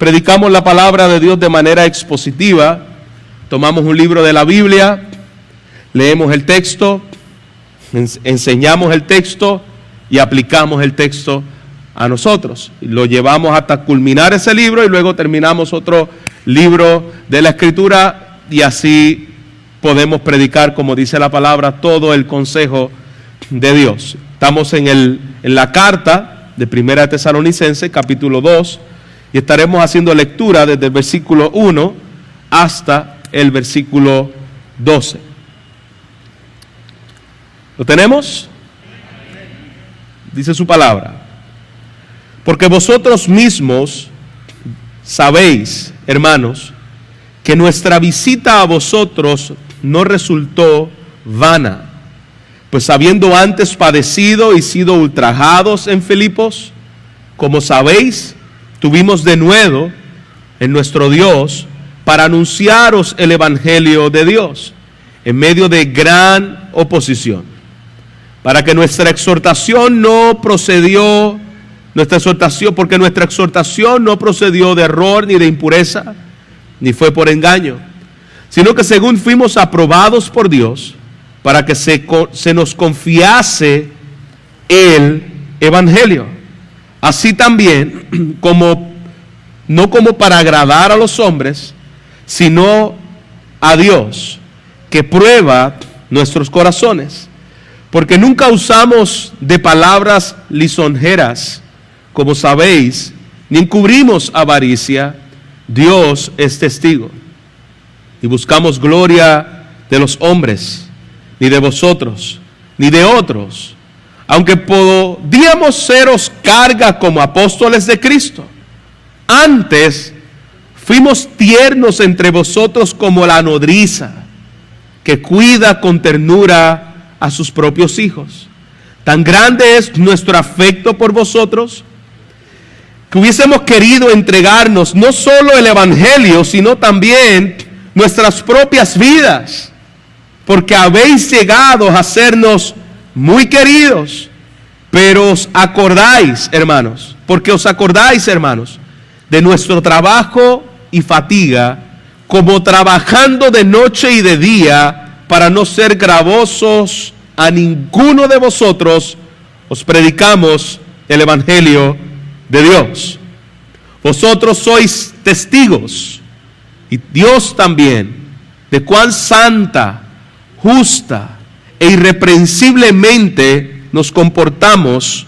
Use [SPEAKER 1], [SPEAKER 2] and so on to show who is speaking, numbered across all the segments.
[SPEAKER 1] predicamos la palabra de Dios de manera expositiva. Tomamos un libro de la Biblia, leemos el texto, enseñamos el texto y aplicamos el texto a nosotros. Lo llevamos hasta culminar ese libro y luego terminamos otro libro de la Escritura y así podemos predicar, como dice la palabra, todo el consejo de Dios. Estamos en la carta de Primera Tesalonicenses, capítulo 2, y estaremos haciendo lectura desde el versículo 1 hasta el versículo 12. ¿Lo tenemos? Dice su palabra: porque vosotros mismos sabéis, hermanos, que nuestra visita a vosotros no resultó vana, pues habiendo antes padecido y sido ultrajados en Filipos, como sabéis, tuvimos denuedo en nuestro Dios para anunciaros el Evangelio de Dios, en medio de gran oposición, para que nuestra exhortación no procedió de error ni de impureza, ni fue por engaño, sino que según fuimos aprobados por Dios, para que se nos confiase el Evangelio. Así también, no como para agradar a los hombres, sino a Dios, que prueba nuestros corazones, porque nunca usamos de palabras lisonjeras, como sabéis, ni encubrimos avaricia. Dios es testigo. Ni buscamos gloria de los hombres, ni de vosotros, ni de otros, aunque podíamos seros carga como apóstoles de Cristo. Antes fuimos tiernos entre vosotros como la nodriza, que cuida con ternura a sus propios hijos. Tan grande es nuestro afecto por vosotros, que hubiésemos querido entregarnos no solo el Evangelio, sino también nuestras propias vidas, porque habéis llegado a hacernos muy queridos. Pero os acordáis, hermanos, de nuestro trabajo y fatiga, como trabajando de noche y de día, para no ser gravosos a ninguno de vosotros, os predicamos el Evangelio de Dios. Vosotros sois testigos, y Dios también, de cuán santa, justa e irreprensiblemente nos comportamos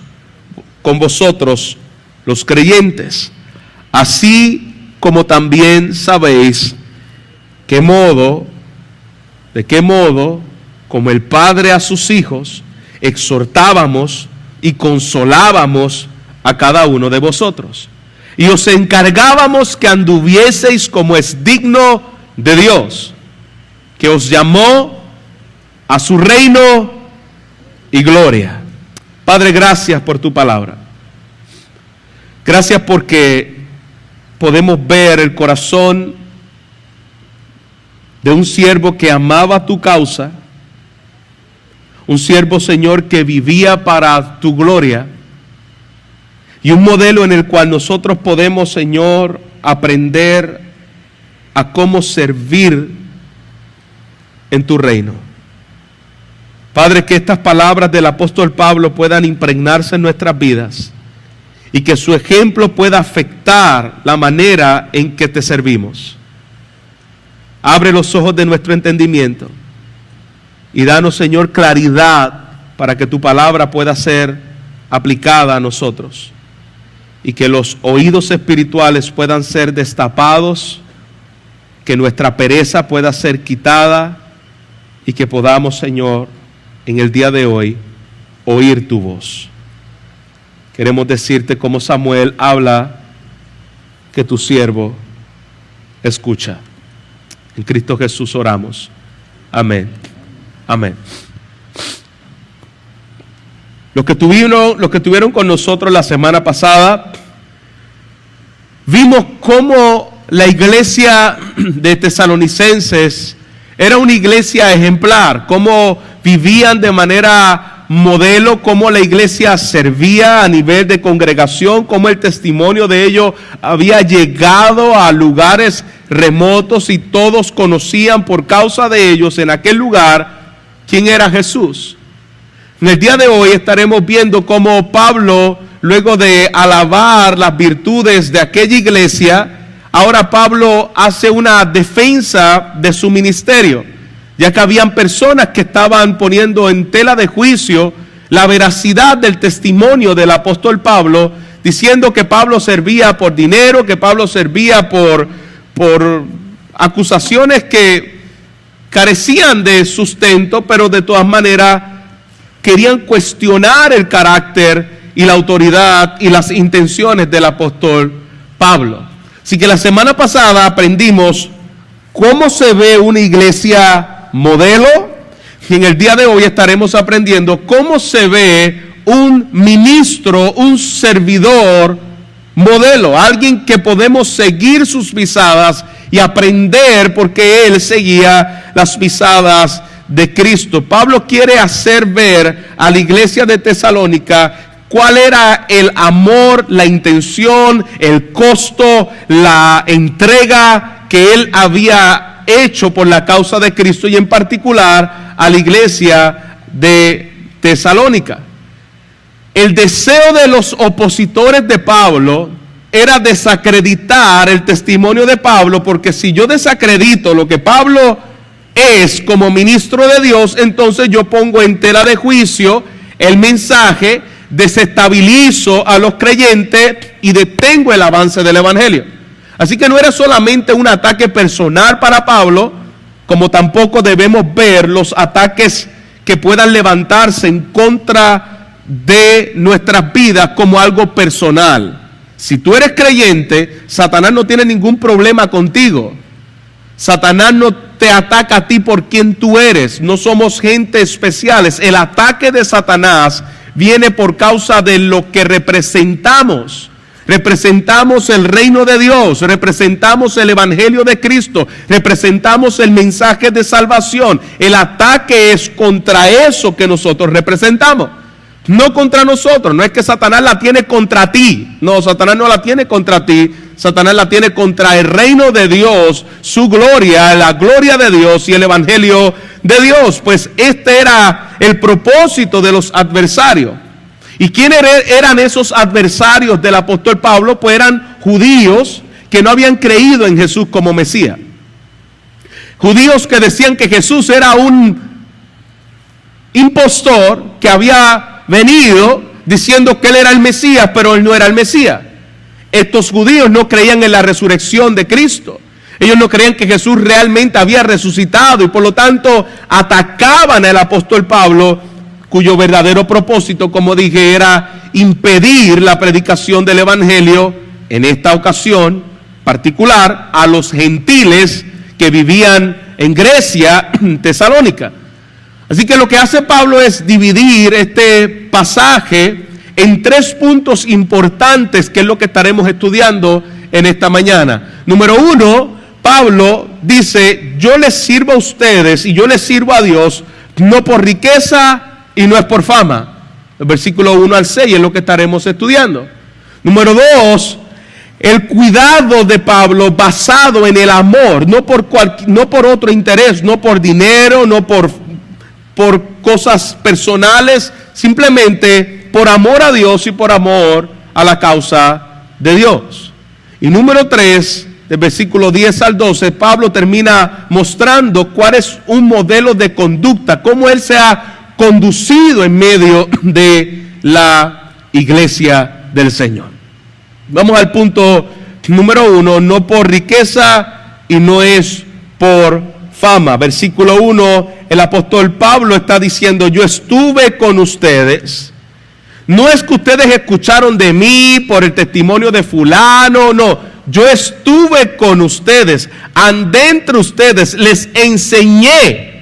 [SPEAKER 1] con vosotros los creyentes, así como también sabéis de qué modo, como el Padre a sus hijos, exhortábamos y consolábamos a cada uno de vosotros, y os encargábamos que anduvieseis como es digno de Dios, que os llamó a su reino y gloria. Padre, gracias por tu palabra. Gracias porque podemos ver el corazón de un siervo que amaba tu causa, un siervo, Señor, que vivía para tu gloria, y un modelo en el cual nosotros podemos, Señor, aprender a cómo servir en tu reino. Padre, que estas palabras del apóstol Pablo puedan impregnarse en nuestras vidas y que su ejemplo pueda afectar la manera en que te servimos. Abre los ojos de nuestro entendimiento y danos, Señor, claridad para que tu palabra pueda ser aplicada a nosotros y que los oídos espirituales puedan ser destapados, que nuestra pereza pueda ser quitada y que podamos, Señor, en el día de hoy, oír tu voz. Queremos decirte como Samuel habla, que tu siervo escucha. En Cristo Jesús oramos. Amén. Amén. Los que estuvieron con nosotros la semana pasada, vimos cómo la iglesia de Tesalonicenses era una iglesia ejemplar, cómo vivían de manera modelo, cómo la iglesia servía a nivel de congregación, cómo el testimonio de ellos había llegado a lugares remotos y todos conocían por causa de ellos en aquel lugar quién era Jesús. En el día de hoy estaremos viendo cómo Pablo, luego de alabar las virtudes de aquella iglesia, ahora Pablo hace una defensa de su ministerio, ya que habían personas que estaban poniendo en tela de juicio la veracidad del testimonio del apóstol Pablo, diciendo que Pablo servía por dinero, que Pablo servía por acusaciones que carecían de sustento, pero de todas maneras querían cuestionar el carácter y la autoridad y las intenciones del apóstol Pablo. Así que la semana pasada aprendimos cómo se ve una iglesia modelo, y en el día de hoy estaremos aprendiendo cómo se ve un ministro, un servidor modelo, alguien que podemos seguir sus pisadas y aprender porque él seguía las pisadas de Cristo. Pablo quiere hacer ver a la iglesia de Tesalónica cuál era el amor, la intención, el costo, la entrega que él había hecho por la causa de Cristo, y en particular a la iglesia de Tesalónica. El deseo de los opositores de Pablo era desacreditar el testimonio de Pablo, porque si yo desacredito lo que Pablo es como ministro de Dios, entonces yo pongo en tela de juicio el mensaje, desestabilizo a los creyentes y detengo el avance del evangelio. Así que no era solamente un ataque personal para Pablo, como tampoco debemos ver los ataques que puedan levantarse en contra de nuestras vidas como algo personal. Si tú eres creyente, Satanás no tiene ningún problema contigo. Satanás no te ataca a ti por quien tú eres. No somos gente especiales. El ataque de Satanás viene por causa de lo que representamos. Representamos el reino de Dios, representamos el evangelio de Cristo, representamos el mensaje de salvación. El ataque es contra eso que nosotros representamos, no contra nosotros. No es que Satanás la tiene contra ti, no, Satanás no la tiene contra ti, Satanás la tiene contra el reino de Dios, su gloria, la gloria de Dios y el evangelio de Dios. Pues este era el propósito de los adversarios. ¿Y quiénes eran esos adversarios del apóstol Pablo? Pues eran judíos que no habían creído en Jesús como Mesías. Judíos que decían que Jesús era un impostor que había venido diciendo que él era el Mesías, pero él no era el Mesías. Estos judíos no creían en la resurrección de Cristo. Ellos no creían que Jesús realmente había resucitado y por lo tanto atacaban al apóstol Pablo, cuyo verdadero propósito, como dije, era impedir la predicación del evangelio, en esta ocasión particular, a los gentiles que vivían en Grecia, Tesalónica. Así que lo que hace Pablo es dividir este pasaje en 3 puntos importantes, que es lo que estaremos estudiando en esta mañana. Número 1, Pablo dice: yo les sirvo a ustedes y yo les sirvo a Dios, no por riqueza y no es por fama. El versículo 1 al 6 es lo que estaremos estudiando. Número 2, el cuidado de Pablo basado en el amor, no por otro interés, no por dinero, no por cosas personales, simplemente por amor a Dios y por amor a la causa de Dios. Y número 3, del versículo 10 al 12, Pablo termina mostrando cuál es un modelo de conducta, cómo él se ha conducido en medio de la iglesia del Señor. Vamos al punto número 1, no por riqueza y no es por fama. Versículo 1, el apóstol Pablo está diciendo: yo estuve con ustedes. No es que ustedes escucharon de mí por el testimonio de fulano, no. Yo estuve con ustedes, andé entre ustedes, les enseñé.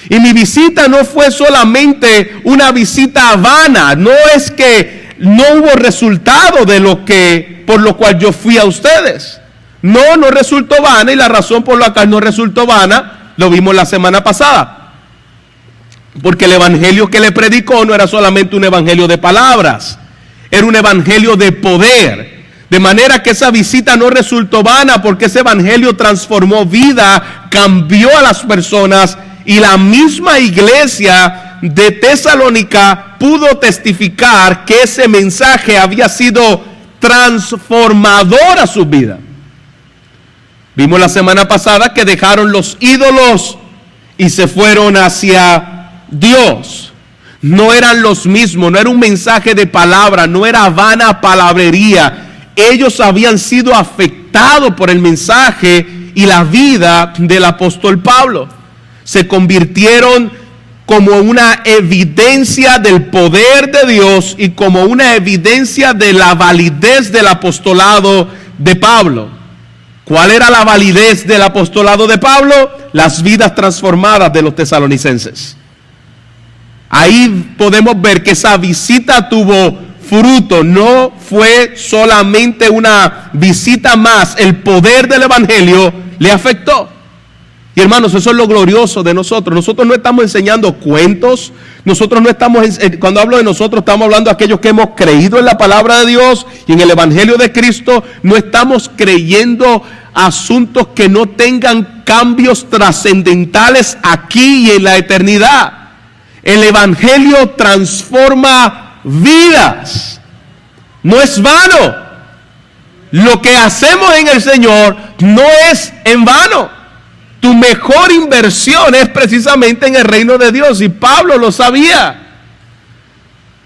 [SPEAKER 1] Y mi visita no fue solamente una visita vana, no es que no hubo resultado de por lo cual yo fui a ustedes. No resultó vana, y la razón por la cual no resultó vana lo vimos la semana pasada. porque el evangelio que le predicó no era solamente un evangelio de palabras, era un evangelio de poder. De manera que esa visita no resultó vana, porque ese evangelio transformó vida, cambió a las personas, y la misma iglesia de Tesalónica pudo testificar que ese mensaje había sido transformador a su vida. Vimos la semana pasada que dejaron los ídolos y se fueron hacia Dios. No eran los mismos, no era un mensaje de palabra, no era vana palabrería. Ellos habían sido afectados por el mensaje y la vida del apóstol Pablo. Se convirtieron como una evidencia del poder de Dios y como una evidencia de la validez del apostolado de Pablo. ¿Cuál era la validez del apostolado de Pablo? Las vidas transformadas de los tesalonicenses. Ahí podemos ver que esa visita tuvo fruto, no fue solamente una visita más, el poder del evangelio le afectó. Y hermanos, eso es lo glorioso de nosotros. Nosotros no estamos enseñando cuentos, nosotros no estamos, cuando hablo de nosotros, estamos hablando de aquellos que hemos creído en la palabra de Dios y en el evangelio de Cristo. No estamos creyendo asuntos que no tengan cambios trascendentales aquí y en la eternidad. El evangelio transforma vidas, no es vano. Lo que hacemos en el Señor no es en vano. Tu mejor inversión es precisamente en el reino de Dios, y Pablo lo sabía.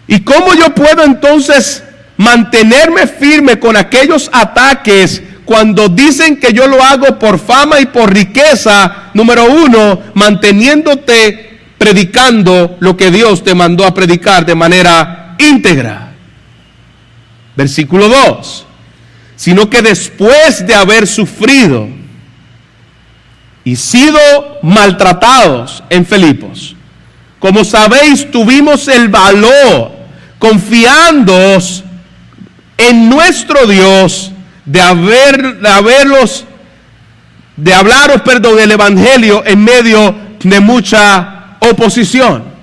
[SPEAKER 1] ¿Y cómo yo puedo entonces mantenerme firme con aquellos ataques cuando dicen que yo lo hago por fama y por riqueza? Número uno, manteniéndote predicando lo que Dios te mandó a predicar de manera íntegra. Versículo 2. Sino que después de haber sufrido y sido maltratados en Filipos, como sabéis, tuvimos el valor, confiándoos en nuestro Dios, de hablaros el evangelio en medio de mucha oposición.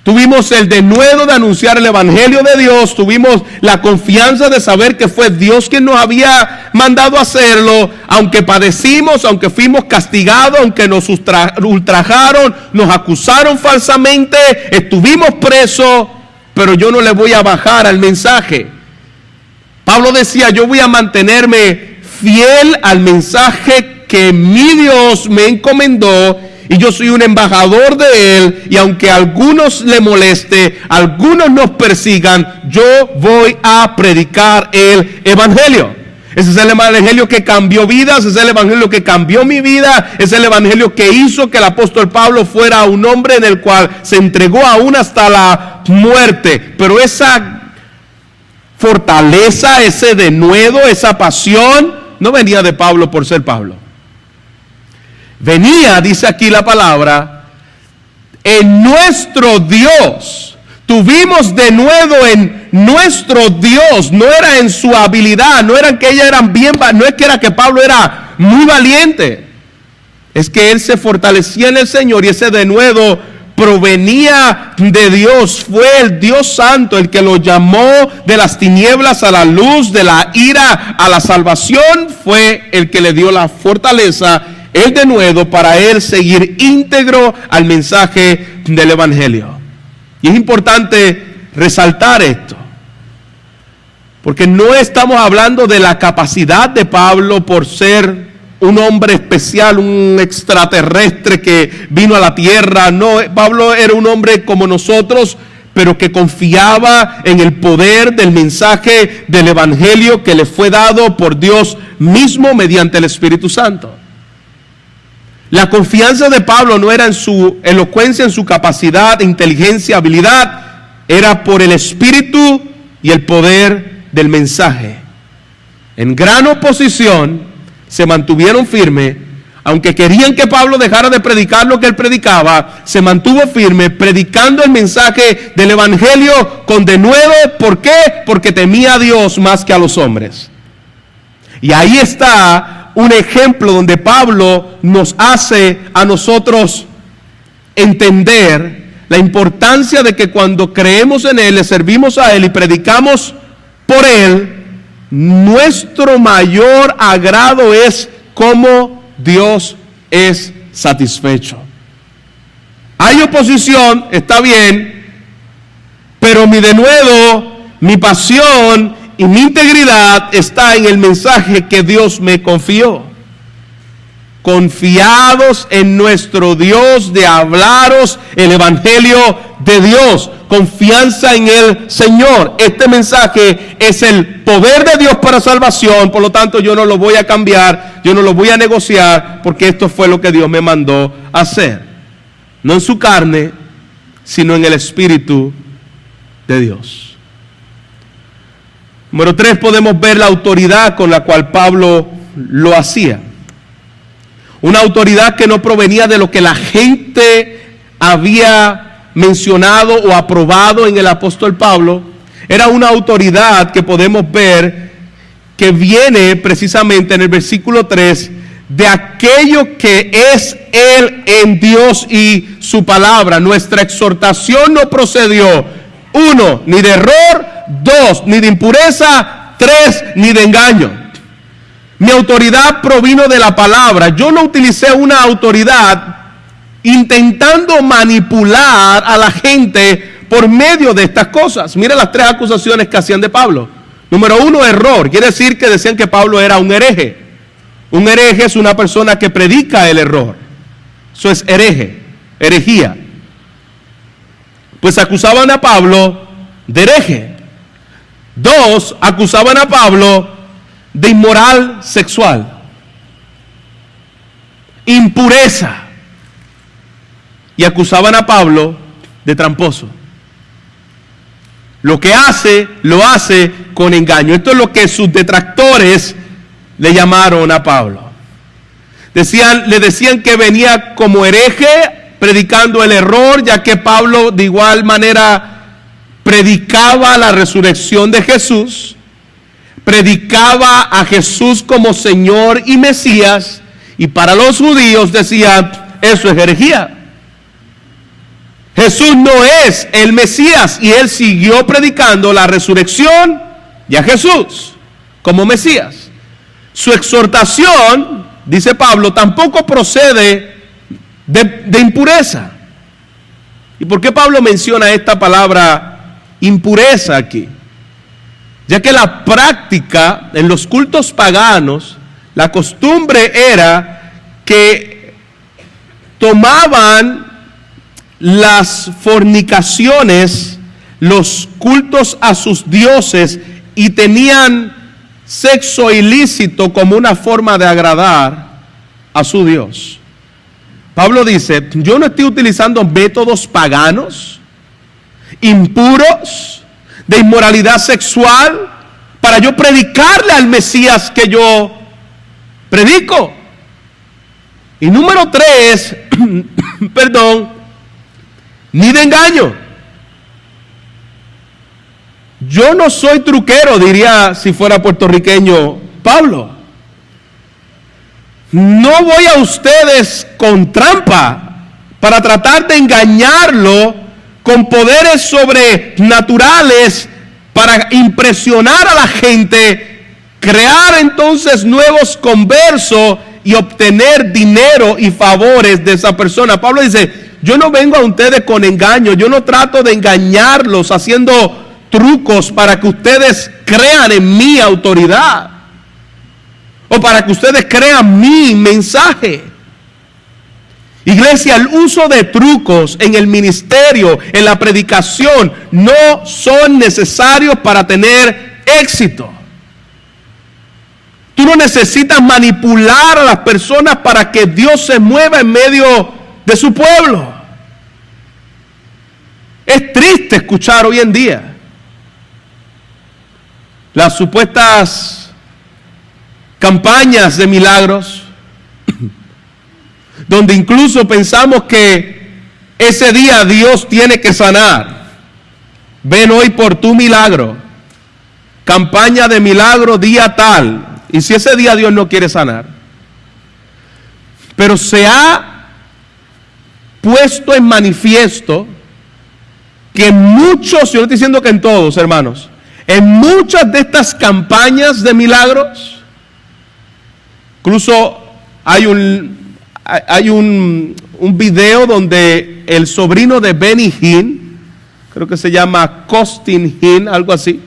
[SPEAKER 1] Tuvimos el denuedo de anunciar el evangelio de Dios, tuvimos la confianza de saber que fue Dios quien nos había mandado a hacerlo, aunque padecimos, aunque fuimos castigados, aunque nos ultrajaron, nos acusaron falsamente, estuvimos presos, pero yo no le voy a bajar al mensaje. Pablo decía, yo voy a mantenerme fiel al mensaje que mi Dios me encomendó, y yo soy un embajador de Él, y aunque a algunos le moleste, algunos nos persigan, yo voy a predicar el evangelio. Ese es el evangelio que cambió vidas, ese es el evangelio que cambió mi vida, es el evangelio que hizo que el apóstol Pablo fuera un hombre en el cual se entregó aún hasta la muerte. Pero esa fortaleza, ese denuedo, esa pasión, no venía de Pablo por ser Pablo. Venía, dice aquí la palabra, en nuestro Dios. Tuvimos de nuevo en nuestro Dios. No era en su habilidad, no era que ellas eran bien, no es que era que Pablo era muy valiente. Es que él se fortalecía en el Señor, y ese denuedo provenía de Dios. Fue el Dios Santo el que lo llamó de las tinieblas a la luz, de la ira a la salvación. Fue el que le dio la fortaleza, el denuedo, para él seguir íntegro al mensaje del evangelio. Y es importante resaltar esto, porque no estamos hablando de la capacidad de Pablo por ser un hombre especial, un extraterrestre que vino a la tierra. No, Pablo era un hombre como nosotros, pero que confiaba en el poder del mensaje del evangelio que le fue dado por Dios mismo mediante el Espíritu Santo. La confianza de Pablo no era en su elocuencia, en su capacidad, inteligencia, habilidad. Era por el Espíritu y el poder del mensaje. En gran oposición, se mantuvieron firmes. Aunque querían que Pablo dejara de predicar lo que él predicaba, se mantuvo firme, predicando el mensaje del evangelio con denuedo. ¿Por qué? Porque temía a Dios más que a los hombres. Y ahí está un ejemplo donde Pablo nos hace a nosotros entender la importancia de que cuando creemos en Él, le servimos a Él y predicamos por Él, nuestro mayor agrado es cómo Dios es satisfecho. Hay oposición, está bien, pero mi denuedo, mi pasión y mi integridad está en el mensaje que Dios me confió. Confiados en nuestro Dios de hablaros el evangelio de Dios, confianza en el Señor. Este mensaje es el poder de Dios para salvación, por lo tanto yo no lo voy a cambiar, yo no lo voy a negociar, porque esto fue lo que Dios me mandó a hacer. No en su carne, sino en el Espíritu de Dios. Número 3, podemos ver la autoridad con la cual Pablo lo hacía. Una autoridad que no provenía de lo que la gente había mencionado o aprobado en el apóstol Pablo. Era una autoridad que podemos ver que viene precisamente en el versículo 3 de aquello que es Él en Dios y su palabra. Nuestra exhortación no procedió, 1, ni de error, 2, ni de impureza, 3, ni de engaño. Mi autoridad provino de la palabra. Yo no utilicé una autoridad intentando manipular a la gente por medio de estas cosas. Mira las 3 acusaciones que hacían de Pablo. Número 1, error. Quiere decir que decían que Pablo era un hereje. Un hereje es una persona que predica el error. Eso es hereje, herejía. Pues acusaban a Pablo de hereje. 2, acusaban a Pablo de inmoral sexual, impureza, y acusaban a Pablo de tramposo. Lo que hace, lo hace con engaño. Esto es lo que sus detractores le llamaron a Pablo. Le decían que venía como hereje, predicando el error, ya que Pablo de igual manera predicaba la resurrección de Jesús, predicaba a Jesús como Señor y Mesías, y para los judíos decían, eso es herejía. Jesús no es el Mesías, y él siguió predicando la resurrección y a Jesús como Mesías. Su exhortación, dice Pablo, tampoco procede de impureza. ¿Y por qué Pablo menciona esta palabra impureza aquí? Ya que la práctica en los cultos paganos, la costumbre era que tomaban las fornicaciones, los cultos a sus dioses, y tenían sexo ilícito como una forma de agradar a su Dios. Pablo dice, yo no estoy utilizando métodos paganos, impuros, de inmoralidad sexual, para yo predicarle al Mesías que yo predico. Y número 3, ni de engaño. Yo no soy truquero, diría si fuera puertorriqueño Pablo. No voy a ustedes con trampa para tratar de engañarlo con poderes sobrenaturales para impresionar a la gente, crear entonces nuevos conversos y obtener dinero y favores de esa persona. Pablo dice, yo no vengo a ustedes con engaño, yo no trato de engañarlos haciendo trucos para que ustedes crean en mi autoridad o para que ustedes crean mi mensaje. Iglesia, el uso de trucos en el ministerio, en la predicación, no son necesarios para tener éxito. Tú no necesitas manipular a las personas para que Dios se mueva en medio de su pueblo. Es triste escuchar hoy en día las supuestas campañas de milagros, donde incluso pensamos que ese día Dios tiene que sanar. Ven hoy por tu milagro. Campaña de milagro día tal. Y si ese día Dios no quiere sanar. Pero se ha puesto en manifiesto que muchos, yo no estoy diciendo que en todos, hermanos, en muchas de estas campañas de milagros, incluso hay un video donde el sobrino de Benny Hinn, creo que se llama Costin Hinn, algo así,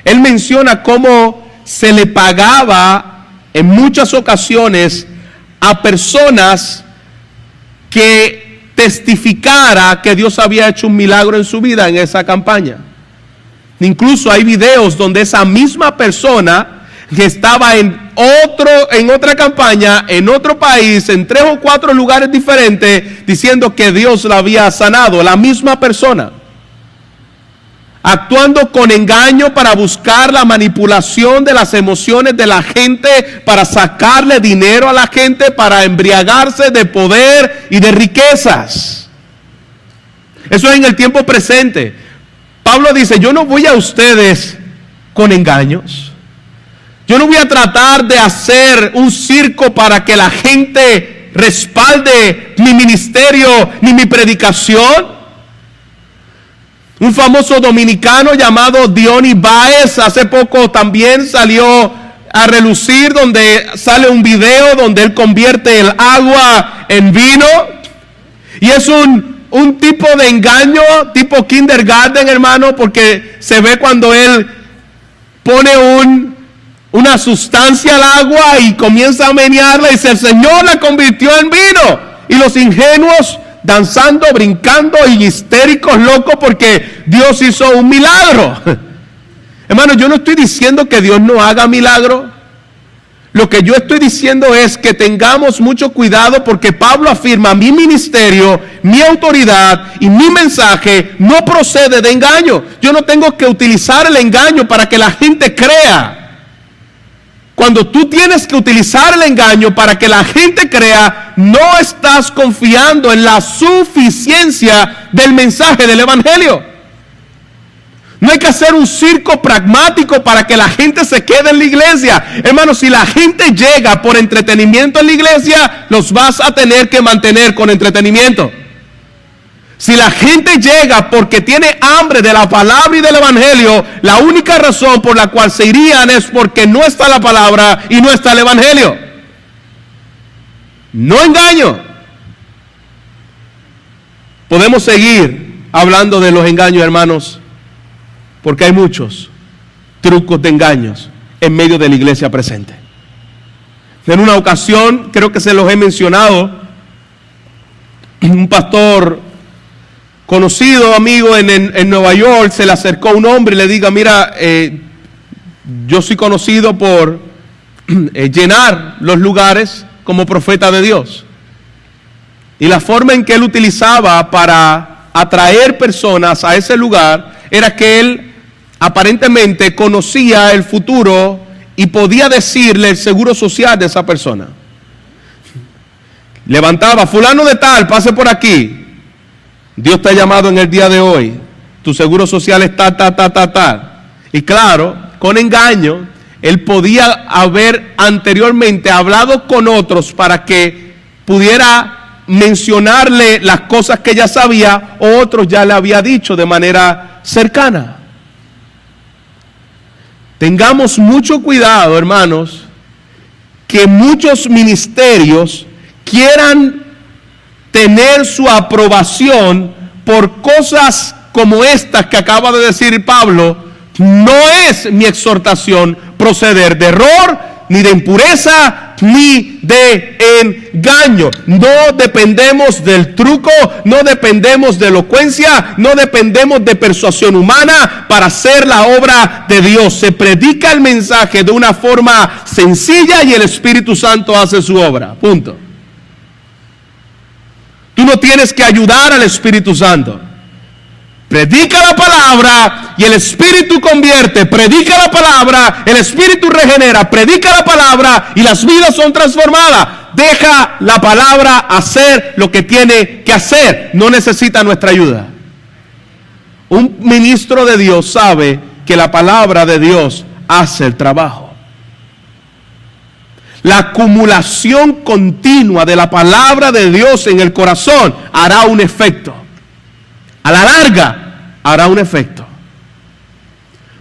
[SPEAKER 1] él menciona cómo se le pagaba en muchas ocasiones a personas que testificara que Dios había hecho un milagro en su vida en esa campaña. Incluso hay videos donde esa misma persona que estaba en otra campaña, en otro país, en 3 o 4 lugares diferentes, diciendo que Dios la había sanado, la misma persona, actuando con engaño para buscar la manipulación de las emociones de la gente, para sacarle dinero a la gente, para embriagarse de poder y de riquezas. Eso es en el tiempo presente. Pablo dice, yo no voy a ustedes con engaños. Yo no voy a tratar de hacer un circo para que la gente respalde mi ministerio ni mi predicación. Un famoso dominicano llamado Diony Báez hace poco también salió a relucir, donde sale un video donde él convierte el agua en vino. Y es un tipo de engaño, tipo kindergarten, hermano, porque se ve cuando él pone una sustancia al agua y comienza a menearla y dice, el Señor la convirtió en vino. Y los ingenuos danzando, brincando y histéricos, locos, porque Dios hizo un milagro. Hermano, yo no estoy diciendo que Dios no haga milagro. Lo que yo estoy diciendo es que tengamos mucho cuidado, porque Pablo afirma, mi ministerio, mi autoridad y mi mensaje no procede de engaño. Yo no tengo que utilizar el engaño para que la gente crea. Cuando tú tienes que utilizar el engaño para que la gente crea, no estás confiando en la suficiencia del mensaje del Evangelio. No hay que hacer un circo pragmático para que la gente se quede en la iglesia. Hermano, si la gente llega por entretenimiento en la iglesia, los vas a tener que mantener con entretenimiento. Si la gente llega porque tiene hambre de la palabra y del Evangelio, la única razón por la cual se irían es porque no está la palabra y no está el Evangelio. No engaño. Podemos seguir hablando de los engaños, hermanos, porque hay muchos trucos de engaños en medio de la iglesia presente. En una ocasión, creo que se los he mencionado, un pastor conocido, amigo en Nueva York, se le acercó un hombre y le diga, mira, yo soy conocido por llenar los lugares como profeta de Dios. Y la forma en que él utilizaba para atraer personas a ese lugar era que él aparentemente conocía el futuro y podía decirle el seguro social de esa persona. Levantaba, fulano de tal, pase por aquí. Dios te ha llamado en el día de hoy. Tu seguro social está tal. Y claro, con engaño, él podía haber anteriormente hablado con otros para que pudiera mencionarle las cosas que ya sabía, o otros ya le había dicho de manera cercana. Tengamos mucho cuidado, hermanos, que muchos ministerios quieran tener su aprobación por cosas como estas que acaba de decir Pablo. No es mi exhortación proceder de error, ni de impureza, ni de engaño. No dependemos del truco, no dependemos de elocuencia, no dependemos de persuasión humana para hacer la obra de Dios. Se predica el mensaje de una forma sencilla y el Espíritu Santo hace su obra. Punto. Tú no tienes que ayudar al Espíritu Santo. Predica la palabra y el Espíritu convierte. Predica la palabra, el Espíritu regenera. Predica la palabra y las vidas son transformadas. Deja la palabra hacer lo que tiene que hacer. No necesita nuestra ayuda. Un ministro de Dios sabe que la palabra de Dios hace el trabajo. La acumulación continua de la palabra de Dios en el corazón hará un efecto. A la larga, hará un efecto.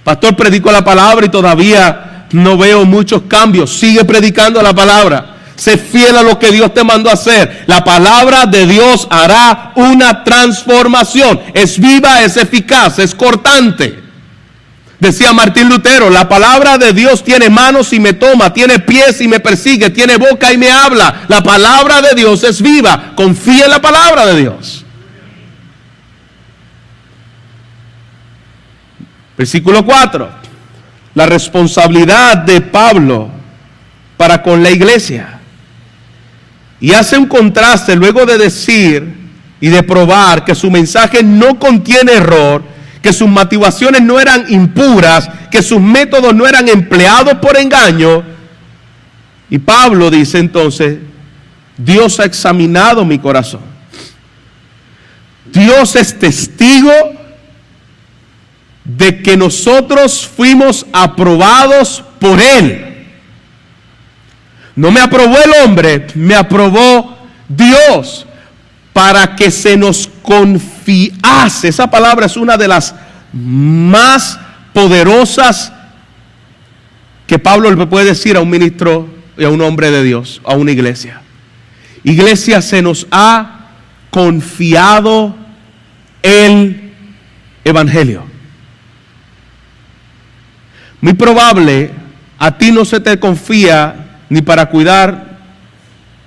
[SPEAKER 1] Pastor, predico la palabra y todavía no veo muchos cambios. Sigue predicando la palabra. Sé fiel a lo que Dios te mandó a hacer. La palabra de Dios hará una transformación. Es viva, es eficaz, es cortante. Decía Martín Lutero, la palabra de Dios tiene manos y me toma, tiene pies y me persigue, tiene boca y me habla. La palabra de Dios es viva. Confía en la palabra de Dios. Versículo 4. La responsabilidad de Pablo para con la iglesia. Y hace un contraste luego de decir y de probar que su mensaje no contiene error, que sus motivaciones no eran impuras, que sus métodos no eran empleados por engaño. Y Pablo dice entonces, Dios ha examinado mi corazón. Dios es testigo de que nosotros fuimos aprobados por Él. No me aprobó el hombre, me aprobó Dios para que se nos confiase. Esa palabra es una de las más poderosas que Pablo le puede decir a un ministro y a un hombre de Dios, a una iglesia. Iglesia, se nos ha confiado el Evangelio. Muy probable a ti no se te confía ni para cuidar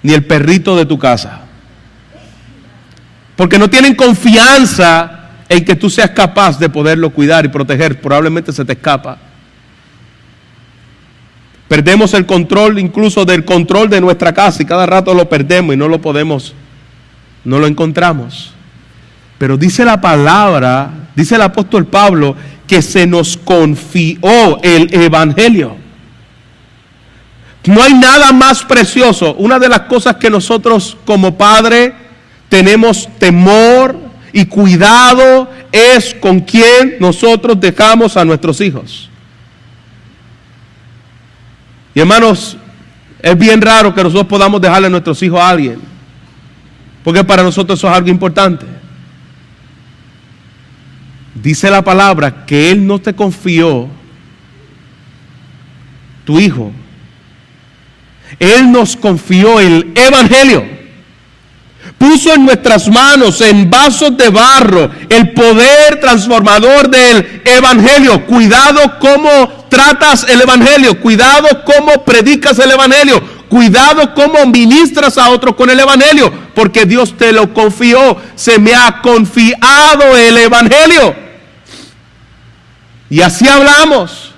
[SPEAKER 1] ni el perrito de tu casa, porque no tienen confianza en que tú seas capaz de poderlo cuidar y proteger. Probablemente se te escapa. Perdemos el control, incluso del control de nuestra casa, y cada rato lo perdemos y no lo podemos, no lo encontramos. Pero dice la palabra, dice el apóstol Pablo, que se nos confió el Evangelio. No hay nada más precioso. Una de las cosas que nosotros como padre tenemos temor y cuidado es con quién nosotros dejamos a nuestros hijos. Y hermanos, es bien raro que nosotros podamos dejarle a nuestros hijos a alguien, porque para nosotros eso es algo importante. Dice la palabra que Él no te confió tu hijo. Él nos confió el Evangelio. Puso en nuestras manos, en vasos de barro, el poder transformador del Evangelio. Cuidado cómo tratas el Evangelio. Cuidado cómo predicas el Evangelio. Cuidado cómo ministras a otros con el Evangelio. Porque Dios te lo confió. Se me ha confiado el Evangelio. Y así hablamos.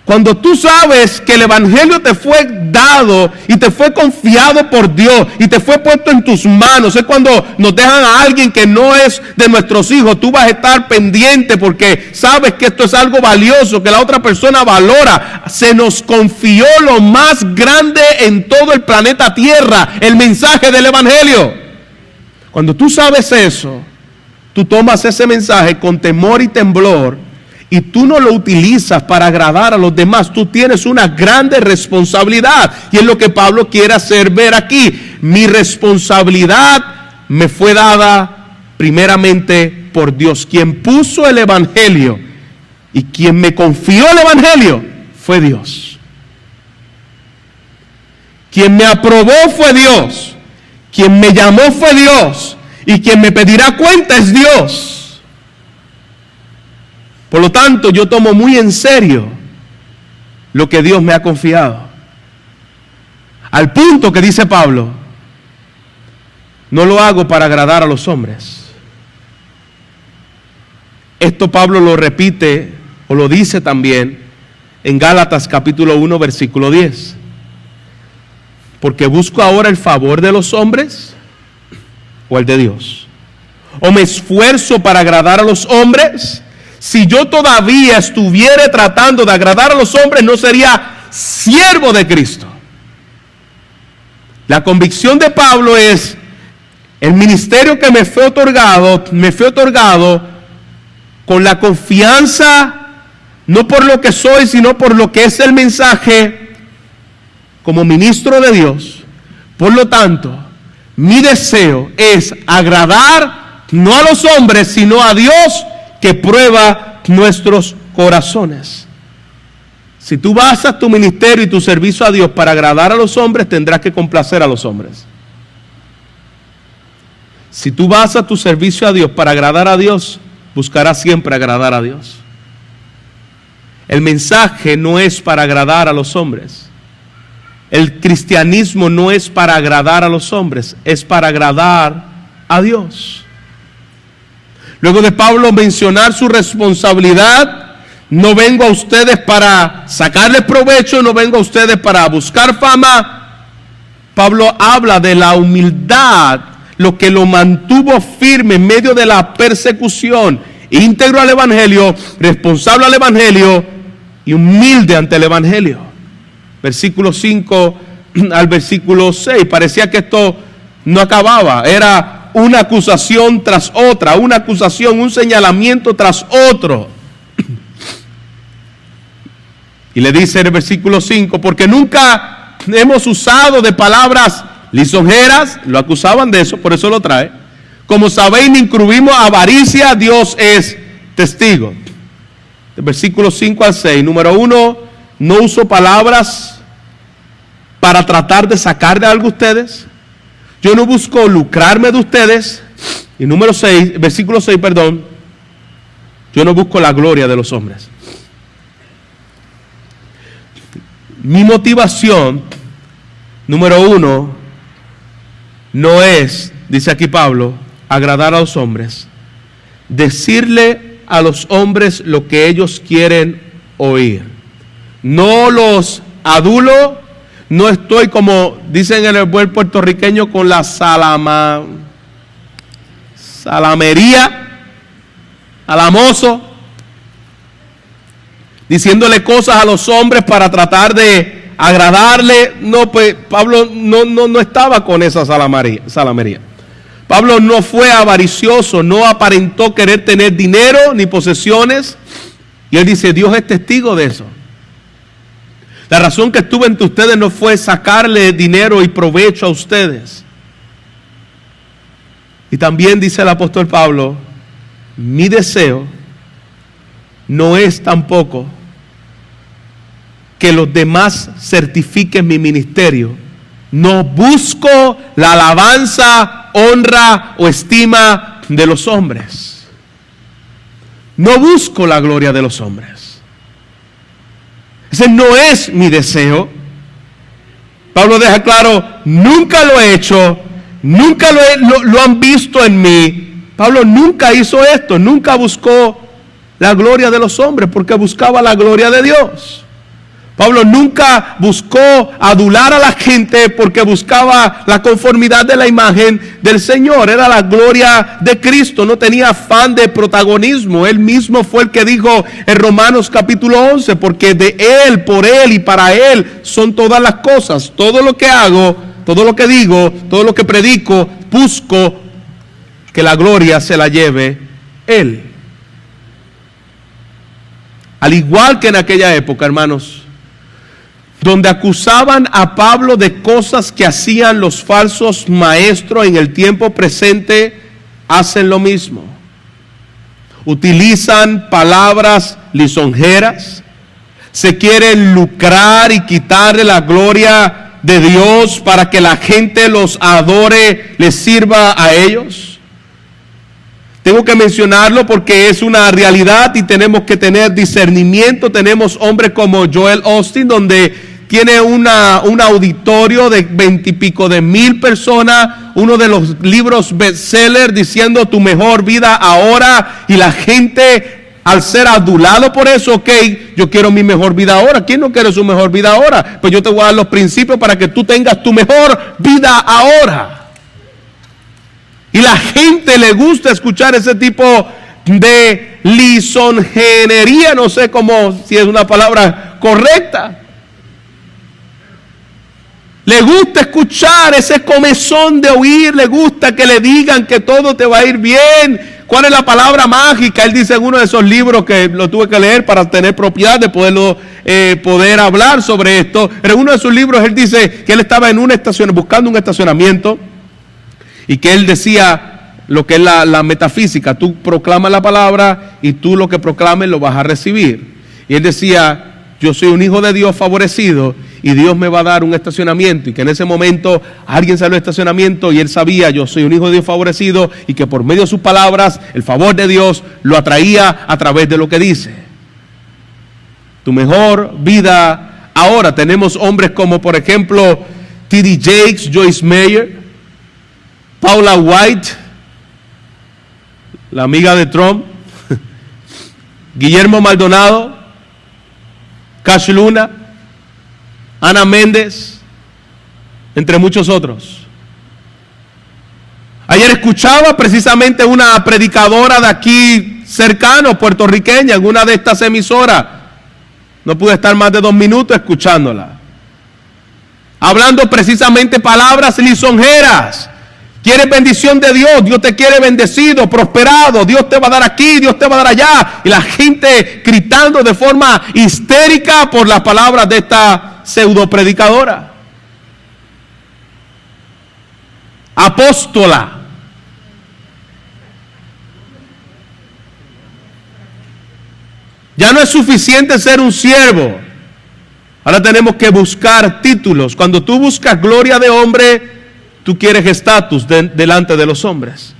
[SPEAKER 1] Cuando tú sabes que el Evangelio te fue dado y te fue confiado por Dios y te fue puesto en tus manos, es cuando nos dejan a alguien que no es de nuestros hijos, tú vas a estar pendiente porque sabes que esto es algo valioso, que la otra persona valora. Se nos confió lo más grande en todo el planeta Tierra, el mensaje del Evangelio. Cuando tú sabes eso, tú tomas ese mensaje con temor y temblor, y tú no lo utilizas para agradar a los demás. Tú tienes una grande responsabilidad. Y es lo que Pablo quiere hacer ver aquí. Mi responsabilidad me fue dada primeramente por Dios. Quien puso el Evangelio y quien me confió el Evangelio fue Dios. Quien me aprobó fue Dios. Quien me llamó fue Dios. Y quien me pedirá cuenta es Dios. Por lo tanto, yo tomo muy en serio lo que Dios me ha confiado. Al punto que dice Pablo, no lo hago para agradar a los hombres. Esto Pablo lo repite o lo dice también en Gálatas capítulo 1 versículo 10. Porque busco ahora el favor de los hombres o el de Dios. O me esfuerzo para agradar a los hombres. Si yo todavía estuviera tratando de agradar a los hombres, no sería siervo de Cristo. La convicción de Pablo es, el ministerio que me fue otorgado con la confianza, no por lo que soy, sino por lo que es el mensaje, como ministro de Dios. Por lo tanto, mi deseo es agradar no a los hombres, sino a Dios que prueba nuestros corazones. Si tú basas tu ministerio y tu servicio a Dios para agradar a los hombres, tendrás que complacer a los hombres. Si tú basas tu servicio a Dios para agradar a Dios, buscarás siempre agradar a Dios. El mensaje no es para agradar a los hombres. El cristianismo no es para agradar a los hombres, es para agradar a Dios. Luego de Pablo mencionar su responsabilidad, no vengo a ustedes para sacarles provecho, no vengo a ustedes para buscar fama. Pablo habla de la humildad, lo que lo mantuvo firme en medio de la persecución, íntegro al Evangelio, responsable al Evangelio y humilde ante el Evangelio. Versículo 5 al versículo 6, parecía que esto no acababa, era una acusación tras otra, una acusación, un señalamiento tras otro. Y le dice en el versículo 5, porque nunca hemos usado de palabras lisonjeras, lo acusaban de eso, por eso lo trae. Como sabéis, ni incluimos avaricia, Dios es testigo. Del versículo 5 al 6, número 1, no uso palabras para tratar de sacar de algo a ustedes. Yo no busco lucrarme de ustedes. Y número 6, versículo 6, perdón, yo no busco la gloria de los hombres. Mi motivación, número 1, no es, dice aquí Pablo, agradar a los hombres, decirle a los hombres lo que ellos quieren oír. No los adulo, no estoy como dicen en el buen puertorriqueño con la salamería, alamoso, diciéndole cosas a los hombres para tratar de agradarle. No, pues Pablo no estaba con esa salamería. Pablo no fue avaricioso, no aparentó querer tener dinero ni posesiones. Y él dice, Dios es testigo de eso. La razón que estuve entre ustedes no fue sacarle dinero y provecho a ustedes. Y también dice el apóstol Pablo, mi deseo no es tampoco que los demás certifiquen mi ministerio. No busco la alabanza, honra o estima de los hombres. No busco la gloria de los hombres. Ese no es mi deseo. Pablo deja claro, nunca lo he hecho, nunca lo han visto en mí. Pablo nunca hizo esto, nunca buscó la gloria de los hombres porque buscaba la gloria de Dios. Pablo nunca buscó adular a la gente porque buscaba la conformidad de la imagen del Señor. Era la gloria de Cristo, no tenía afán de protagonismo. Él mismo fue el que dijo en Romanos capítulo 11, porque de Él, por Él y para Él son todas las cosas. Todo lo que hago, todo lo que digo, todo lo que predico, busco que la gloria se la lleve Él. Al igual que en aquella época, hermanos, donde acusaban a Pablo de cosas que hacían los falsos maestros, en el tiempo presente hacen lo mismo. Utilizan palabras lisonjeras, se quieren lucrar y quitarle la gloria de Dios para que la gente los adore, les sirva a ellos. Tengo que mencionarlo porque es una realidad y tenemos que tener discernimiento. Tenemos hombres como Joel Osteen, donde tiene un auditorio de 20 y pico de mil personas, uno de los libros bestseller diciendo tu mejor vida ahora, y la gente al ser adulado por eso, ok, yo quiero mi mejor vida ahora. ¿Quién no quiere su mejor vida ahora? Pues yo te voy a dar los principios para que tú tengas tu mejor vida ahora. Y la gente le gusta escuchar ese tipo de lisonjería, no sé cómo, si es una palabra correcta. Le gusta escuchar ese comezón de oír, le gusta que le digan que todo te va a ir bien. ¿Cuál es la palabra mágica? Él dice en uno de esos libros que lo tuve que leer para tener propiedad de poder hablar sobre esto. Pero en uno de sus libros él dice que él estaba en buscando un estacionamiento y que él decía, lo que es la metafísica. Tú proclamas la palabra y tú lo que proclames lo vas a recibir. Y él decía, yo soy un hijo de Dios favorecido y Dios me va a dar un estacionamiento. Y que en ese momento alguien salió del estacionamiento y él sabía, yo soy un hijo de Dios favorecido, y que por medio de sus palabras el favor de Dios lo atraía a través de lo que dice. Tu mejor vida ahora. Tenemos hombres como por ejemplo T.D. Jakes, Joyce Meyer, Paula White, la amiga de Trump, Guillermo Maldonado, Cash Luna, Ana Méndez, entre muchos otros. Ayer escuchaba precisamente una predicadora de aquí cercano, puertorriqueña, en una de estas emisoras. No pude estar más de 2 minutos escuchándola, hablando precisamente palabras lisonjeras. ¿Quieres bendición de Dios? Dios te quiere bendecido, prosperado. Dios te va a dar aquí, Dios te va a dar allá. Y la gente gritando de forma histérica por las palabras de esta pseudo predicadora. Apóstola. Ya no es suficiente ser un siervo. Ahora tenemos que buscar títulos. Cuando tú buscas gloria de hombre, tú quieres estatus delante de los hombres.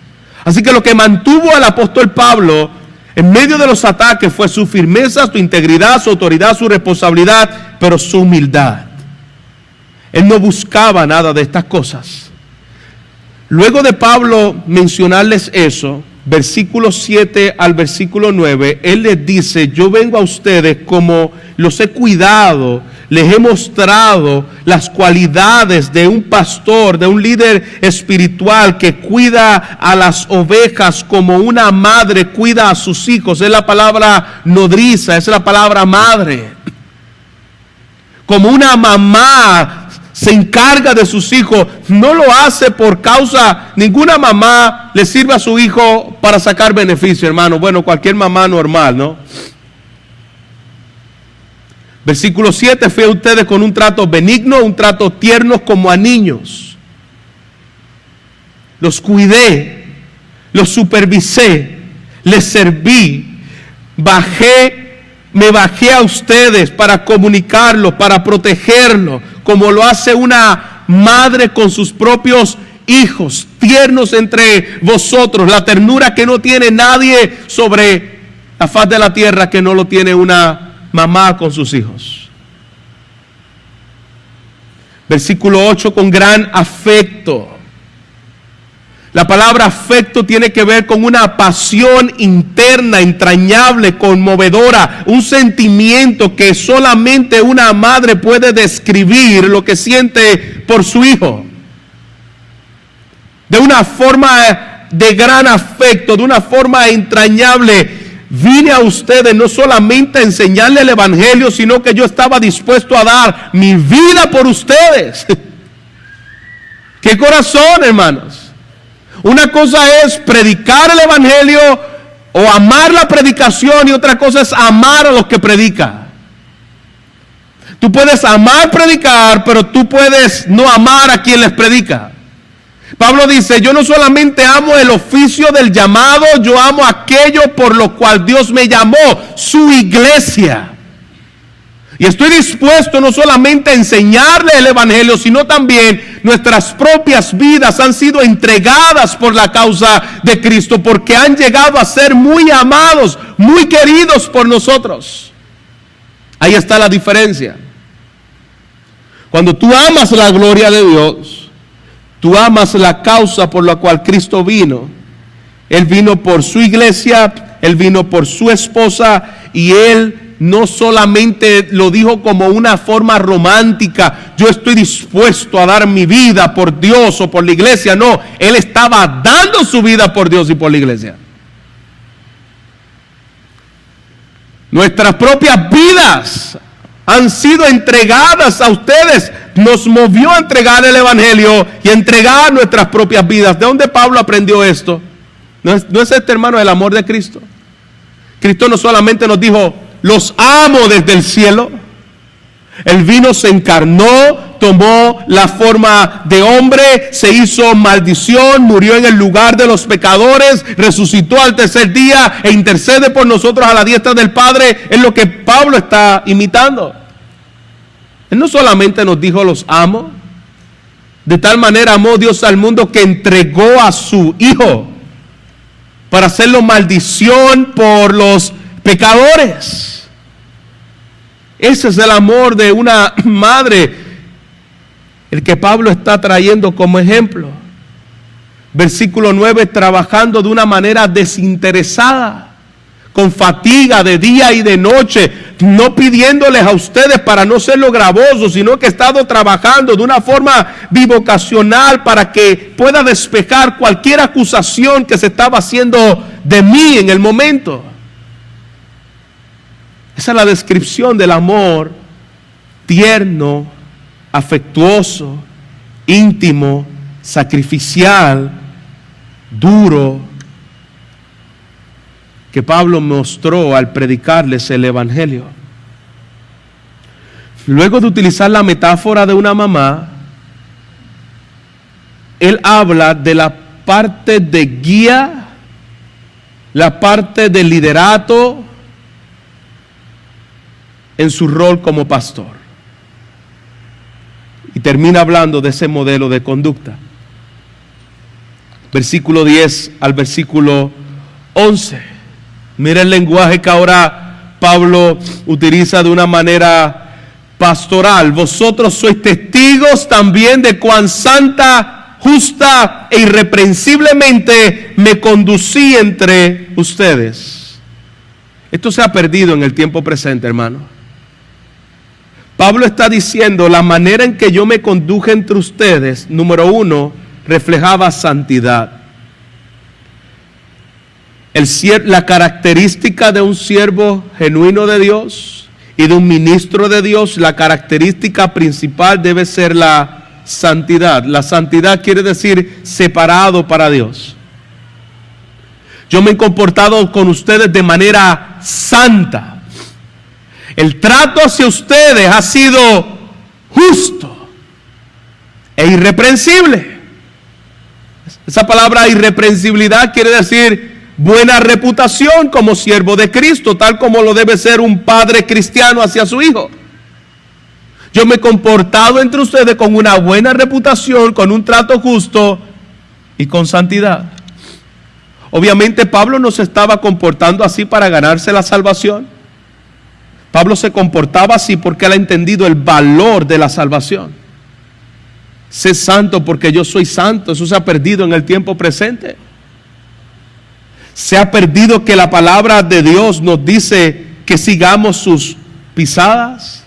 [SPEAKER 1] Así que lo que mantuvo al apóstol Pablo en medio de los ataques fue su firmeza, su integridad, su autoridad, su responsabilidad, pero su humildad. Él no buscaba nada de estas cosas. Luego de Pablo mencionarles eso, versículo 7 al versículo 9, él les dice, yo vengo a ustedes como los he cuidado, les he mostrado las cualidades de un pastor, de un líder espiritual que cuida a las ovejas como una madre cuida a sus hijos. Es la palabra nodriza, es la palabra madre. Como una mamá se encarga de sus hijos, no lo hace por causa, ninguna mamá le sirve a su hijo para sacar beneficio, hermano. Bueno, cualquier mamá normal, ¿no? Versículo 7, fui a ustedes con un trato benigno, un trato tierno como a niños. Los cuidé, los supervisé, les serví, me bajé a ustedes para comunicarlos, para protegerlos, como lo hace una madre con sus propios hijos, tiernos entre vosotros, la ternura que no tiene nadie sobre la faz de la tierra, que no lo tiene una mamá con sus hijos. Versículo 8, con gran afecto. La palabra afecto tiene que ver con una pasión interna, entrañable, conmovedora, un sentimiento que solamente una madre puede describir lo que siente por su hijo. De una forma de gran afecto, de una forma entrañable. Vine a ustedes no solamente a enseñarle el evangelio, sino que yo estaba dispuesto a dar mi vida por ustedes. ¡Qué corazón, hermanos! Una cosa es predicar el evangelio o amar la predicación, y otra cosa es amar a los que predican. Tú puedes amar predicar, pero tú puedes no amar a quien les predica. Pablo dice, yo no solamente amo el oficio del llamado, yo amo aquello por lo cual Dios me llamó, su iglesia. Y estoy dispuesto no solamente a enseñarle el evangelio, sino también nuestras propias vidas han sido entregadas por la causa de Cristo, porque han llegado a ser muy amados, muy queridos por nosotros. Ahí está la diferencia. Cuando tú amas la gloria de Dios, tú amas la causa por la cual Cristo vino. Él vino por su iglesia, Él vino por su esposa, y Él no solamente lo dijo como una forma romántica, yo estoy dispuesto a dar mi vida por Dios o por la iglesia. No, Él estaba dando su vida por Dios y por la iglesia. Nuestras propias vidas han sido entregadas a ustedes. Nos movió a entregar el evangelio y a entregar nuestras propias vidas. ¿De dónde Pablo aprendió esto? ¿No es este, hermano, el amor de Cristo? Cristo no solamente nos dijo, los amo desde el cielo. Él vino, se encarnó, tomó la forma de hombre, se hizo maldición, murió en el lugar de los pecadores, resucitó al tercer día e intercede por nosotros a la diestra del Padre. Es lo que Pablo está imitando. Él no solamente nos dijo los amo, de tal manera amó Dios al mundo que entregó a su Hijo para hacerlo maldición por los pecadores. Ese es el amor de una madre, el que Pablo está trayendo como ejemplo. Versículo 9, trabajando de una manera desinteresada, con fatiga de día y de noche, no pidiéndoles a ustedes para no serlo gravoso, sino que he estado trabajando de una forma bivocacional para que pueda despejar cualquier acusación que se estaba haciendo de mí en el momento. Esa es la descripción del amor tierno, afectuoso, íntimo, sacrificial, duro, que Pablo mostró al predicarles el Evangelio. Luego de utilizar la metáfora de una mamá, él habla de la parte de guía, la parte de liderato en su rol como pastor. Y termina hablando de ese modelo de conducta. Versículo 10 al versículo 11. Mira el lenguaje que ahora Pablo utiliza de una manera pastoral. Vosotros sois testigos también de cuán santa, justa e irreprensiblemente me conducí entre ustedes. Esto se ha perdido en el tiempo presente, hermano. Pablo está diciendo, la manera en que yo me conduje entre ustedes, número uno, reflejaba santidad. La característica de un siervo genuino de Dios y de un ministro de Dios, la característica principal debe ser la santidad. La santidad quiere decir separado para Dios. Yo me he comportado con ustedes de manera santa. El trato hacia ustedes ha sido justo e irreprensible. Esa palabra irreprensibilidad quiere decir buena reputación como siervo de Cristo, tal como lo debe ser un padre cristiano hacia su hijo. Yo me he comportado entre ustedes con una buena reputación, con un trato justo y con santidad. Obviamente Pablo no se estaba comportando así para ganarse la salvación. Pablo se comportaba así porque él ha entendido el valor de la salvación. Sé santo porque yo soy santo. Eso se ha perdido en el tiempo presente. Se ha perdido que la palabra de Dios nos dice que sigamos sus pisadas.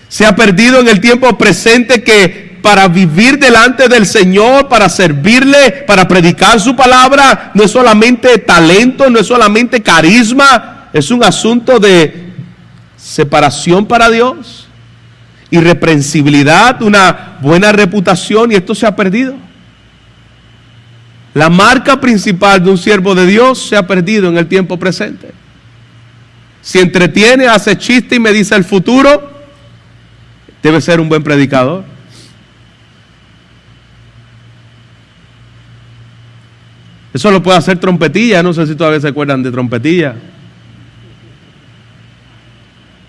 [SPEAKER 1] Se ha perdido en el tiempo presente que para vivir delante del Señor, para servirle, para predicar su palabra, no es solamente talento, no es solamente carisma, es un asunto de separación para Dios, irreprensibilidad, una buena reputación, y esto se ha perdido. La marca principal de un siervo de Dios se ha perdido en el tiempo presente. Si entretiene, hace chiste y me dice el futuro, debe ser un buen predicador. Eso lo puede hacer Trompetilla. No sé si todavía se acuerdan de Trompetilla.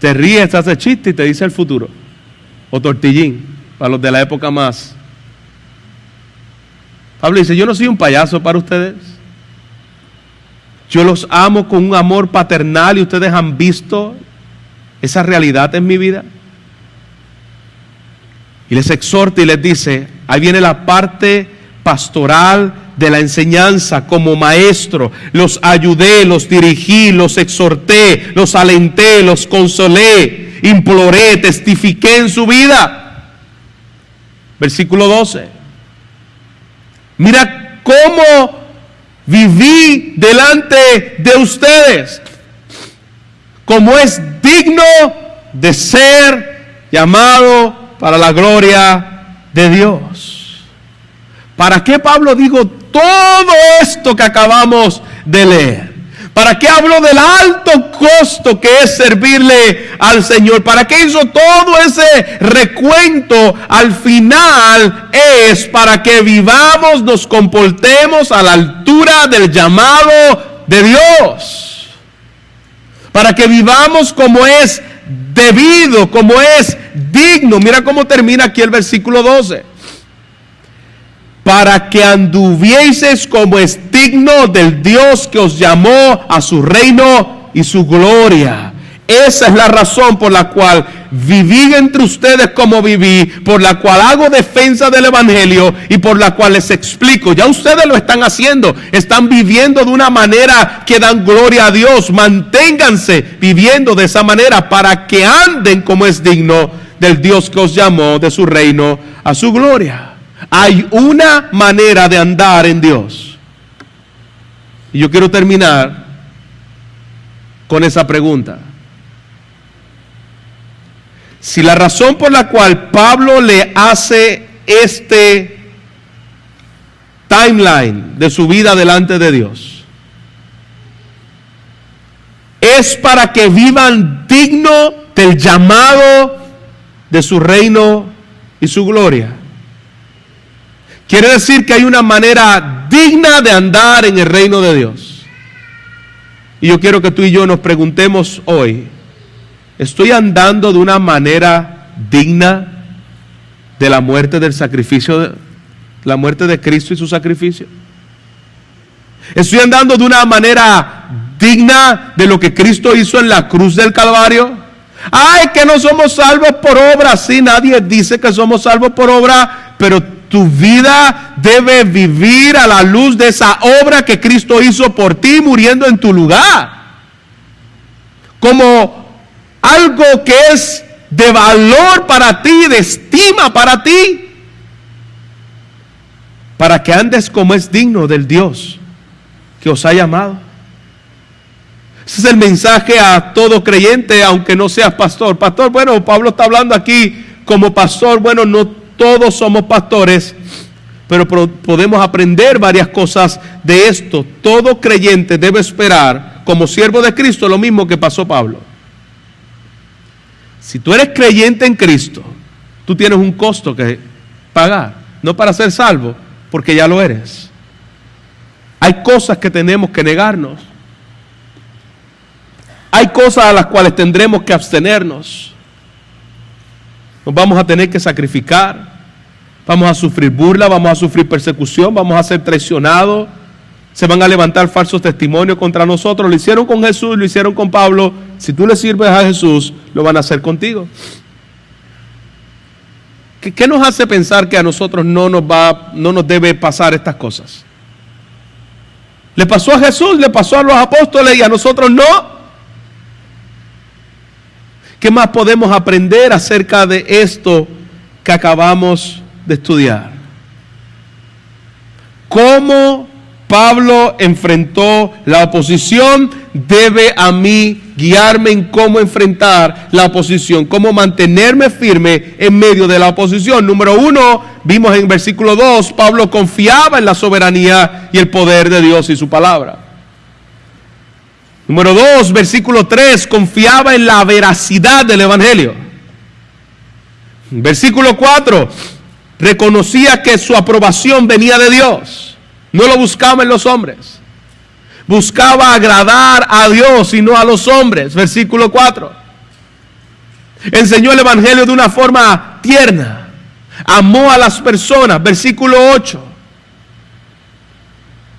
[SPEAKER 1] Te ríes, te hace chiste y te dice el futuro. O Tortillín, para los de la época más. Pablo dice, yo no soy un payaso para ustedes. Yo los amo con un amor paternal y ustedes han visto esa realidad en mi vida. Y les exhorta y les dice, ahí viene la parte pastoral de la enseñanza como maestro. Los ayudé, los dirigí, los exhorté, los alenté, los consolé, imploré, testifiqué en su vida. Versículo 12. Mira cómo viví delante de ustedes, como es digno de ser llamado para la gloria de Dios. ¿Para qué Pablo dijo todo esto que acabamos de leer? ¿Para qué habló del alto costo que es servirle al Señor? ¿Para qué hizo todo ese recuento? Al final es para que vivamos, nos comportemos a la altura del llamado de Dios. Para que vivamos como es debido, como es digno. Mira cómo termina aquí el versículo 12. Para que anduvieseis como es digno del Dios que os llamó a su reino y su gloria. Esa es la razón por la cual viví entre ustedes como viví, por la cual hago defensa del Evangelio y por la cual les explico. Ya ustedes lo están haciendo, están viviendo de una manera que dan gloria a Dios. Manténganse viviendo de esa manera para que anden como es digno del Dios que os llamó de su reino a su gloria. Hay una manera de andar en Dios. Y yo quiero terminar con esa pregunta. Si la razón por la cual Pablo le hace este timeline de su vida delante de Dios es para que vivan digno del llamado de su reino y su gloria, quiere decir que hay una manera digna de andar en el reino de Dios. Y yo quiero que tú y yo nos preguntemos hoy: ¿estoy andando de una manera digna de la muerte del sacrificio, la muerte de Cristo y su sacrificio? ¿Estoy andando de una manera digna de lo que Cristo hizo en la cruz del Calvario? Ay, que no somos salvos por obra. Sí, nadie dice que somos salvos por obra, pero tu vida debe vivir a la luz de esa obra que Cristo hizo por ti, muriendo en tu lugar. Como algo que es de valor para ti, de estima para ti, para que andes como es digno del Dios que os ha llamado. Ese es el mensaje a todo creyente, aunque no seas pastor. Pastor, bueno, Pablo está hablando aquí como pastor. Bueno, no todos somos pastores, pero podemos aprender varias cosas de esto. Todo creyente debe esperar, como siervo de Cristo, lo mismo que pasó Pablo. Si tú eres creyente en Cristo, tú tienes un costo que pagar, no para ser salvo, porque ya lo eres. Hay cosas que tenemos que negarnos. Hay cosas a las cuales tendremos que abstenernos. Nos vamos a tener que sacrificar. Vamos a sufrir burla, vamos a sufrir persecución, vamos a ser traicionados. Se van a levantar falsos testimonios contra nosotros. Lo hicieron con Jesús, lo hicieron con Pablo. Si tú le sirves a Jesús, lo van a hacer contigo. ¿Qué nos hace pensar que a nosotros no nos debe pasar estas cosas? Le pasó a Jesús, le pasó a los apóstoles y a nosotros no. ¿Qué más podemos aprender acerca de esto que acabamos de estudiar? ¿Cómo Pablo enfrentó la oposición? Debe a mí guiarme en cómo enfrentar la oposición, cómo mantenerme firme en medio de la oposición. Número 1, vimos en versículo 2, Pablo confiaba en la soberanía y el poder de Dios y su palabra. Número 2, versículo 3, confiaba en la veracidad del Evangelio. Versículo 4, reconocía que su aprobación venía de Dios. No lo buscaba en los hombres. Buscaba agradar a Dios y no a los hombres. Versículo 4. Enseñó el Evangelio de una forma tierna. Amó a las personas. Versículo 8.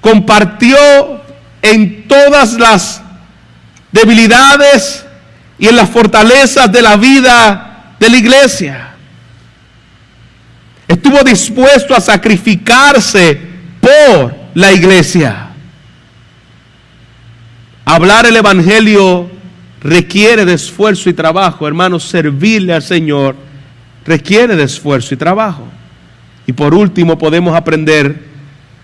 [SPEAKER 1] Compartió en todas las debilidades y en las fortalezas de la vida de la iglesia. Estuvo dispuesto a sacrificarse por la iglesia. Hablar el Evangelio requiere de esfuerzo y trabajo, hermanos. Servirle al Señor requiere de esfuerzo y trabajo. Y por último, podemos aprender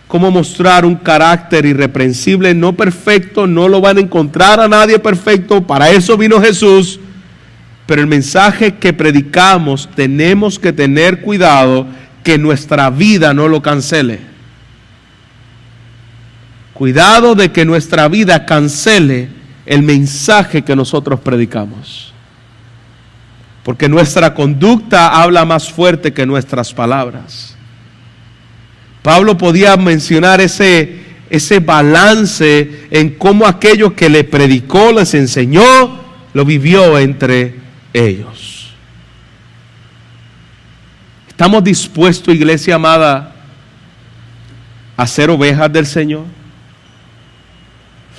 [SPEAKER 1] cómo mostrar un carácter irreprensible, no perfecto. No lo van a encontrar a nadie perfecto, para eso vino Jesús. Pero el mensaje que predicamos, tenemos que tener cuidado que nuestra vida no lo cancele. Cuidado de que nuestra vida cancele el mensaje que nosotros predicamos. Porque nuestra conducta habla más fuerte que nuestras palabras. Pablo podía mencionar ese balance en cómo aquello que le predicó, les enseñó, lo vivió entre ellos. ¿Estamos dispuestos, iglesia amada, a ser ovejas del Señor?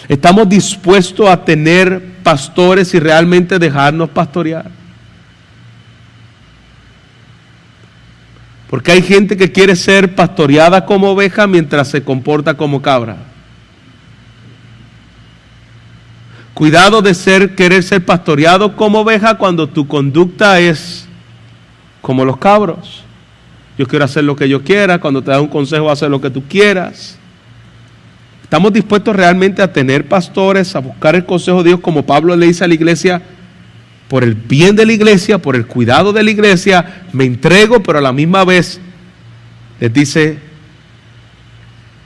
[SPEAKER 1] ¿Estamos dispuestos a tener pastores y realmente dejarnos pastorear? Porque hay gente que quiere ser pastoreada como oveja mientras se comporta como cabra. Cuidado de querer ser pastoreado como oveja cuando tu conducta es como los cabros. Yo quiero hacer lo que yo quiera, cuando te da un consejo hacer lo que tú quieras. ¿Estamos dispuestos realmente a tener pastores, a buscar el consejo de Dios como Pablo le dice a la iglesia? Por el bien de la iglesia, por el cuidado de la iglesia, me entrego, pero a la misma vez les dice,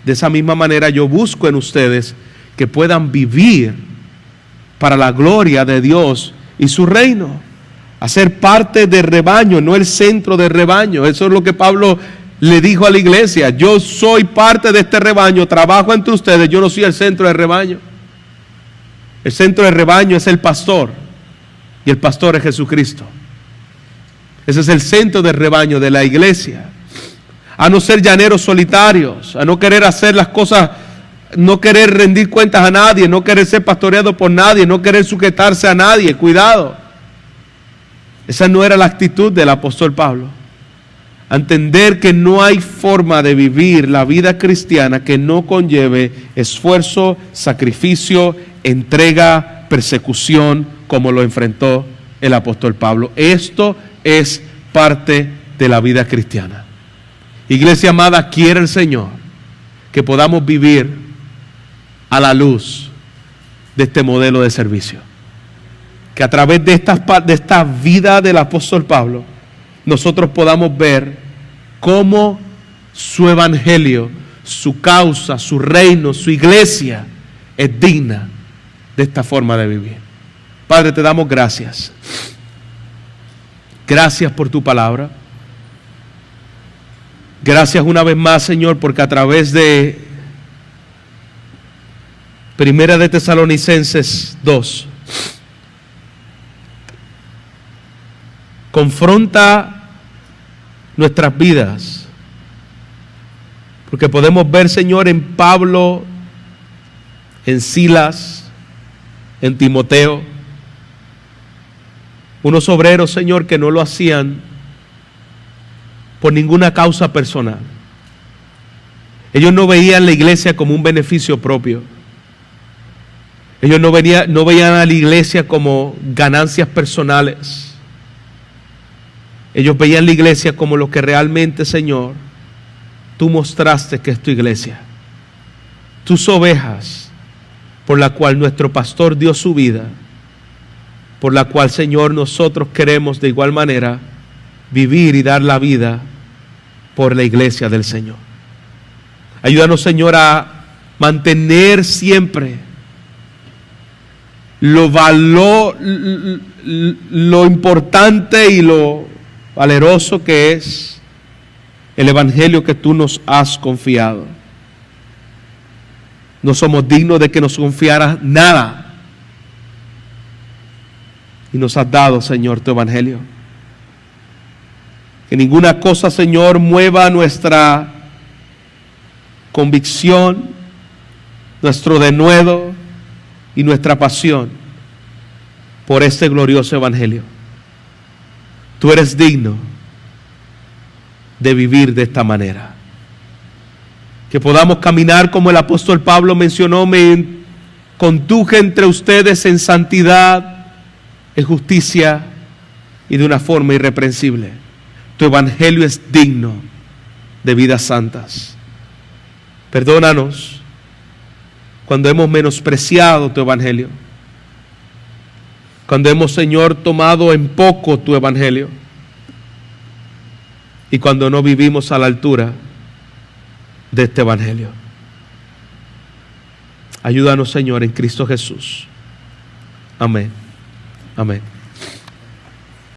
[SPEAKER 1] de esa misma manera yo busco en ustedes que puedan vivir para la gloria de Dios y su reino. Hacer parte del rebaño, no el centro del rebaño. Eso es lo que Pablo le dijo a la iglesia. Yo soy parte de este rebaño, trabajo entre ustedes, yo no soy el centro del rebaño. El centro del rebaño es el pastor. Y el pastor es Jesucristo. Ese es el centro del rebaño de la iglesia. A no ser llaneros solitarios, a no querer hacer las cosas, no querer rendir cuentas a nadie, no querer ser pastoreado por nadie, no querer sujetarse a nadie. Cuidado. Esa no era la actitud del apóstol Pablo. A entender que no hay forma de vivir la vida cristiana que no conlleve esfuerzo, sacrificio, entrega, persecución, como lo enfrentó el apóstol Pablo. Esto es parte de la vida cristiana. Iglesia amada, quiere el Señor que podamos vivir a la luz de este modelo de servicio. Que a través de esta vida del apóstol Pablo, nosotros podamos ver cómo su evangelio, su causa, su reino, su iglesia es digna de esta forma de vivir. Padre, te damos gracias. Gracias por tu palabra. Gracias una vez más, Señor, porque a través de Primera de Tesalonicenses 2 confronta nuestras vidas. Porque podemos ver, Señor, en Pablo, en Silas, en Timoteo, unos obreros, Señor, que no lo hacían por ninguna causa personal. Ellos no veían la iglesia como un beneficio propio. Ellos no veían a la iglesia como ganancias personales. Ellos veían la iglesia como lo que realmente, Señor, tú mostraste que es tu iglesia. Tus ovejas, por la cual nuestro pastor dio su vida, por la cual, Señor, nosotros queremos de igual manera vivir y dar la vida por la iglesia del Señor. Ayúdanos, Señor, a mantener siempre lo importante y lo valeroso que es el evangelio que tú nos has confiado. No somos dignos de que nos confiaras nada. Y nos has dado, Señor, tu evangelio. Que ninguna cosa, Señor, mueva nuestra convicción, nuestro denuedo y nuestra pasión por este glorioso evangelio. Tú eres digno de vivir de esta manera. Que podamos caminar como el apóstol Pablo mencionó, me conduje entre ustedes en santidad, en justicia y de una forma irreprensible. Tu evangelio es digno de vidas santas. Perdónanos cuando hemos menospreciado tu evangelio, cuando hemos, Señor, tomado en poco tu evangelio y cuando no vivimos a la altura de este evangelio. Ayúdanos, Señor, en Cristo Jesús. Amén. Amén.